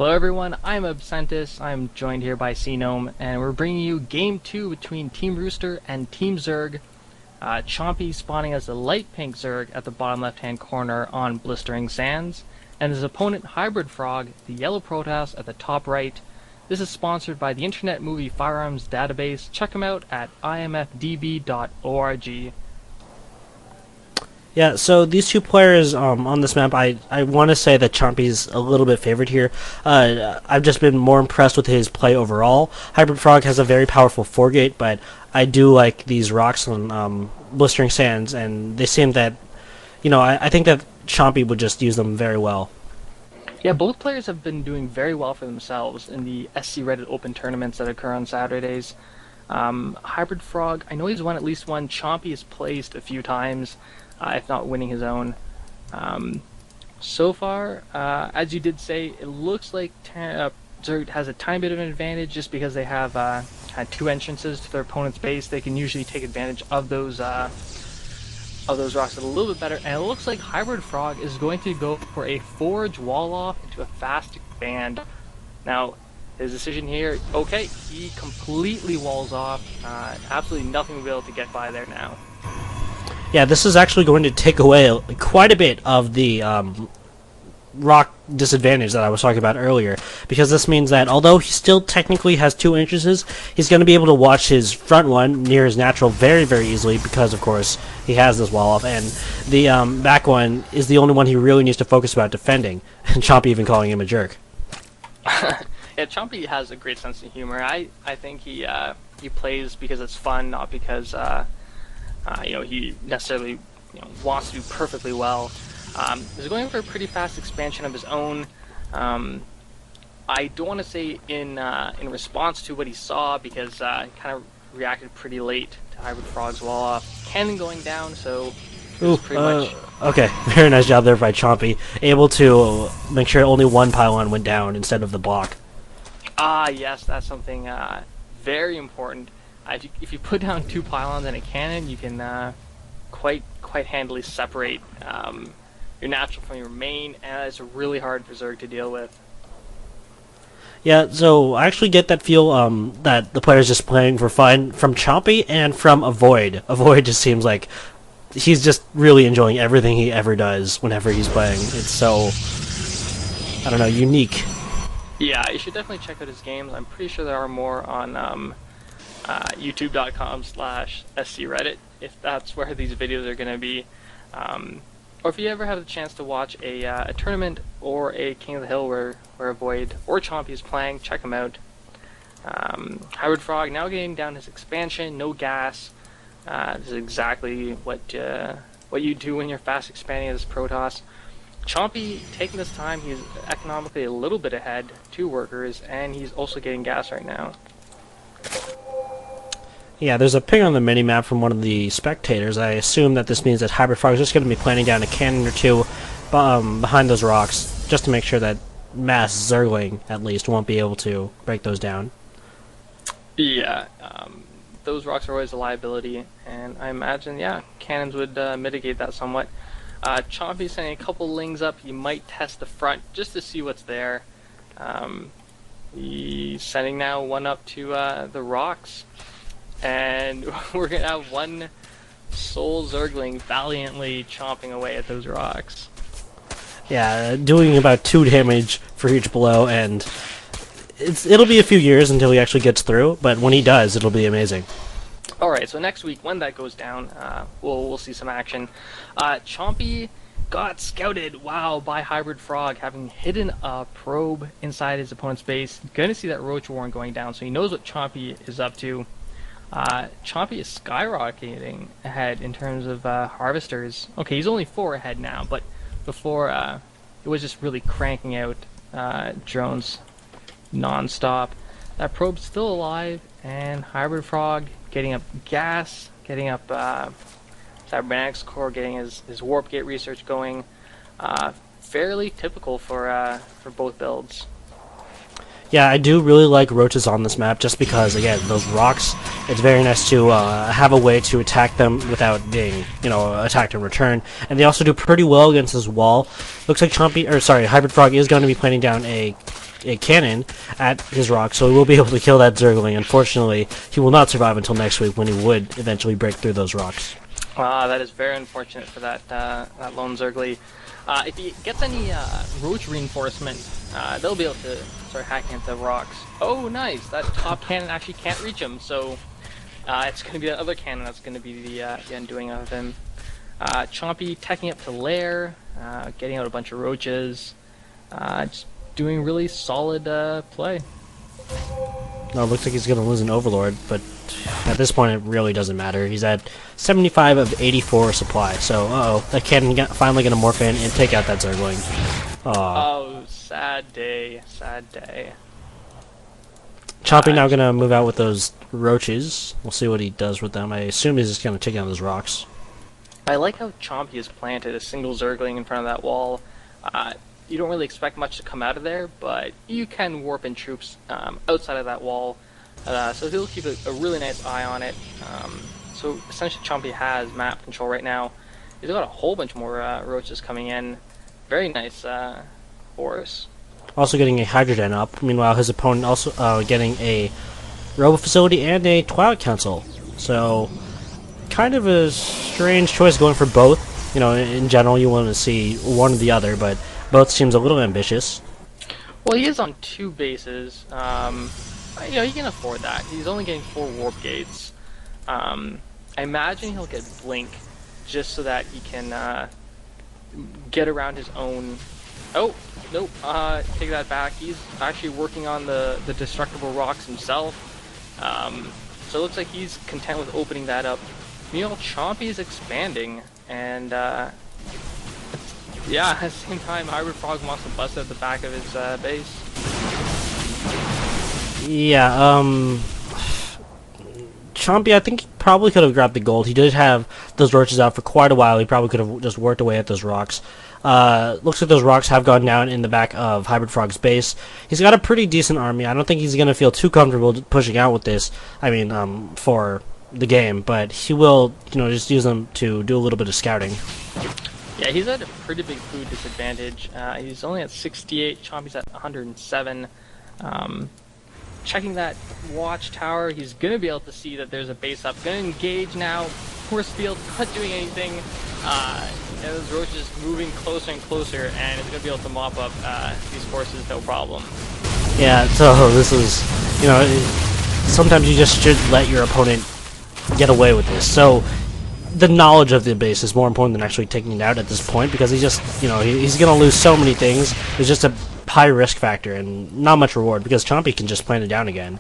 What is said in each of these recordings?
Hello everyone, I'm Absentis. I'm joined here by SeaGnome, and we're bringing you Game 2 between Team Rooster and Team Zerg. Chompy spawning as the light pink Zerg at the bottom left-hand corner on Blistering Sands, and his opponent HybridFrog, the yellow Protoss, at the top right. This is sponsored by the Internet Movie Firearms Database. Check them out at imfdb.org. Yeah, so these two players on this map, I want to say that Chompy's a little bit favored here. I've just been more impressed with his play overall. HybridFrog has a very powerful foregate, but I do like these rocks on Blistering Sands, and they seem that, I think that Chompy would just use them very well. Yeah, both players have been doing very well for themselves in the SC Reddit Open tournaments that occur on Saturdays. HybridFrog, I know he's won at least one. Chompy has placed a few times, if not winning his own. So far, as you did say, it looks like Zerg has a tiny bit of an advantage just because they have had two entrances to their opponent's base. They can usually take advantage of those rocks a little bit better. And it looks like HybridFrog is going to go for a forge wall off into a fast expand. Now, his decision here, okay, he completely walls off. Absolutely nothing will be able to get by there now. Yeah, this is actually going to take away quite a bit of the rock disadvantage that I was talking about earlier, because this means that although he still technically has two entrances, he's going to be able to watch his front one near his natural very, very easily because, of course, he has this wall off, and the back one is the only one he really needs to focus about defending, and Chompy even calling him a jerk. Yeah, Chompy has a great sense of humor. I think he plays because it's fun, not because he necessarily wants to do perfectly well. He's going for a pretty fast expansion of his own. I don't want to say in response to what he saw, because he kind of reacted pretty late to HybridFrog's wall off. Cannon going down, so pretty much... Okay, very nice job there by Chompy. Able to make sure only one pylon went down instead of the block. Yes, that's something very important. If you put down two pylons and a cannon, you can quite handily separate your natural from your main, and it's really hard for Zerg to deal with. Yeah, so I actually get that feel that the player's just playing for fun from Chompy and from Avoid. Avoid just seems like he's just really enjoying everything he ever does whenever he's playing. It's so, I don't know, unique. Yeah, you should definitely check out his games. I'm pretty sure there are more on youtube.com/screddit, if that's where these videos are going to be. Or if you ever have the chance to watch a tournament or a King of the Hill where Avoid or Chompy is playing, check him out. HybridFrog now getting down his expansion, no gas. This is exactly what you do when you're fast expanding as Protoss. Chompy taking this time, he's economically a little bit ahead, 2 workers, and he's also getting gas right now. Yeah, there's a ping on the mini-map from one of the spectators. I assume that this means that HybridFrog is just going to be planting down a cannon or two behind those rocks, just to make sure that mass Zergling, at least, won't be able to break those down. Yeah, those rocks are always a liability, and I imagine, yeah, cannons would mitigate that somewhat. Chompy sending a couple lings up. He might test the front just to see what's there. He's sending now one up to the rocks. And we're going to have one Soul Zergling valiantly chomping away at those rocks. Yeah, doing about 2 damage for each blow, and it'll be a few years until he actually gets through, but when he does, it'll be amazing. Alright, so next week, when that goes down, we'll see some action. Chompy got scouted, wow, by HybridFrog, having hidden a probe inside his opponent's base. Going to see that Roach Warren going down, so he knows what Chompy is up to. Chompy is skyrocketing ahead in terms of harvesters. Okay, he's only 4 ahead now, but before it was just really cranking out drones non-stop. That probe's still alive, and HybridFrog getting up gas, getting up cybernetics core, getting his warp gate research going. Fairly typical for both builds. Yeah, I do really like roaches on this map, just because, again, those rocks, it's very nice to have a way to attack them without being, attacked in return. And they also do pretty well against this wall. Looks like HybridFrog is going to be planting down a a cannon at his rock, so he will be able to kill that Zergling. Unfortunately, he will not survive until next week when he would eventually break through those rocks. That is very unfortunate for that lone Zergly. If he gets any roach reinforcement, they'll be able to start hacking into the rocks. Oh, nice! That top cannon actually can't reach him, so it's going to be that other cannon that's going to be the undoing of him. Chompy teching up to lair, getting out a bunch of roaches, just doing really solid play. No, it looks like he's going to lose an Overlord, but at this point it really doesn't matter. He's at 75 of 84 supply, so that cannon finally going to morph in and take out that Zergling. Oh, sad day, sad day. Chompy now going to move out with those roaches. We'll see what he does with them. I assume he's just going to take out those rocks. I like how Chompy has planted a single Zergling in front of that wall. You don't really expect much to come out of there, but you can warp in troops outside of that wall. So he'll keep a really nice eye on it. So essentially Chompy has map control right now. He's got a whole bunch more roaches coming in. Very nice force. Also getting a Hydrogen up. Meanwhile, his opponent also getting a Robo Facility and a Twilight Council. So, kind of a strange choice going for both. You know, in general, you want to see one or the other, but both seems a little ambitious. Well, he is on 2 bases. You know, he can afford that. He's only getting 4 warp gates. I imagine he'll get Blink just so that he can get around his own. Oh, nope. Take that back. He's actually working on the destructible rocks himself. So it looks like he's content with opening that up. Meanwhile, Chompy is expanding, and yeah, at the same time, HybridFrog wants to bust out the back of his base. Yeah, Chompy, I think he probably could have grabbed the gold. He did have those roaches out for quite a while. He probably could have just worked away at those rocks. Looks like those rocks have gone down in the back of HybridFrog's base. He's got a pretty decent army. I don't think he's going to feel too comfortable pushing out with this. I mean, for the game, but he will, you know, just use them to do a little bit of scouting. Yeah, he's at a pretty big food disadvantage. He's only at 68. Chompy's at 107. Checking that watchtower, he's going to be able to see that there's a base up. Going to engage now. Force field not doing anything. And those roaches moving closer and closer, and it's going to be able to mop up these forces no problem. Yeah, so this is, you know, sometimes you just should let your opponent get away with this. So the knowledge of the base is more important than actually taking it out at this point, because he's just, you know, he's going to lose so many things. There's just a high risk factor and not much reward, because Chompy can just plant it down again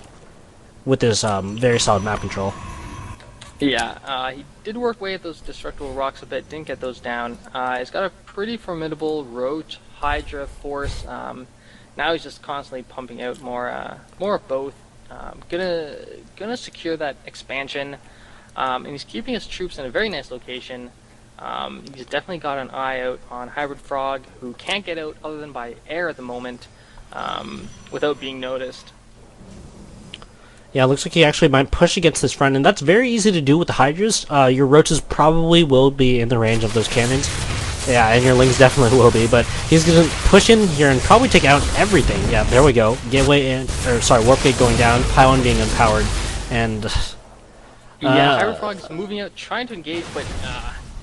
with this very solid map control. Yeah, he did work away at those destructible rocks a bit, didn't get those down. He's got a pretty formidable Roach, Hydra force. Now he's just constantly pumping out more of both. Gonna secure that expansion, and he's keeping his troops in a very nice location. He's definitely got an eye out on HybridFrog, who can't get out other than by air at the moment, without being noticed. Yeah, it looks like he actually might push against this front, and that's very easy to do with the Hydras. Your Roaches probably will be in the range of those cannons. Yeah, and your Lings definitely will be, but he's going to push in here and probably take out everything. Yeah, there we go. Gateway in, or sorry, Warp Gate going down, Pylon being empowered, and yeah, HybridFrog is moving out, trying to engage, but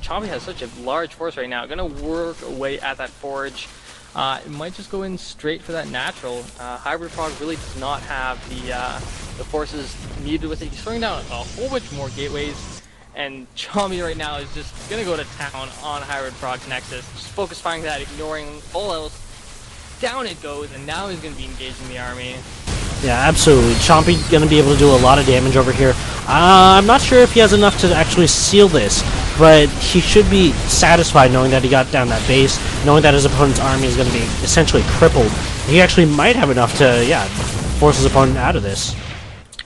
Chompy has such a large force right now. Going to work away at that forge. It might just go in straight for that natural. HybridFrog really does not have the forces needed with it. He's throwing down a whole bunch more gateways, and Chompy right now is just going to go to town on HybridFrog's Nexus. Just focus firing that, ignoring all else. Down it goes, and now he's going to be engaging the army. Yeah, absolutely. Chompy going to be able to do a lot of damage over here. I'm not sure if he has enough to actually seal this, but he should be satisfied knowing that he got down that base, knowing that his opponent's army is going to be essentially crippled. He actually might have enough to, yeah, force his opponent out of this.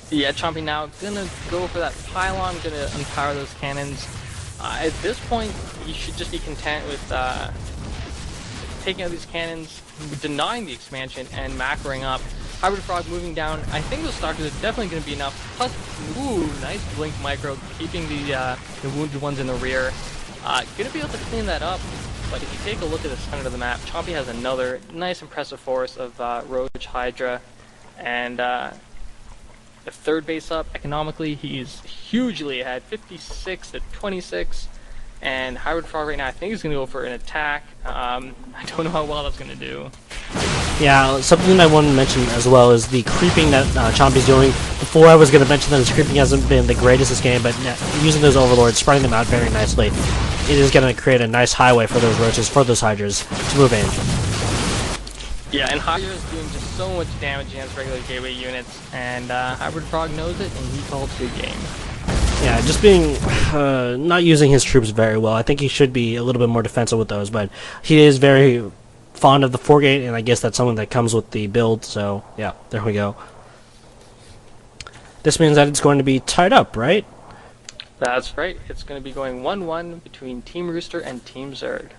Yeah, Chompy now going to go for that pylon, going to unpower those cannons. At this point, you should just be content with taking out these cannons, denying the expansion, and macroing up. HybridFrog moving down. I think those stalkers are definitely going to be enough. Plus, ooh, nice blink micro, keeping the wounded ones in the rear. Going to be able to clean that up. But if you take a look at the center of the map, Chompy has another nice impressive force of Roach, Hydra, and the third base up. Economically, he's hugely ahead, 56 to 26. And HybridFrog right now, I think he's going to go for an attack. I don't know how well that's going to do. Yeah, something I want to mention as well is the creeping that Chompy's doing. Before I was going to mention that his creeping hasn't been the greatest this game, but using those overlords, spreading them out very nicely, it is going to create a nice highway for those roaches, for those hydras to move in. Yeah, and Hydra is doing just so much damage against regular gateway units, and HybridFrog knows it, and he called good game. Yeah, just being not using his troops very well. I think he should be a little bit more defensive with those, but he is very fond of the 4-gate, and I guess that's something that comes with the build, so yeah, there we go. This means that it's going to be tied up, right? That's right. It's going to be going 1-1 between Team Rooster and Team Zerg.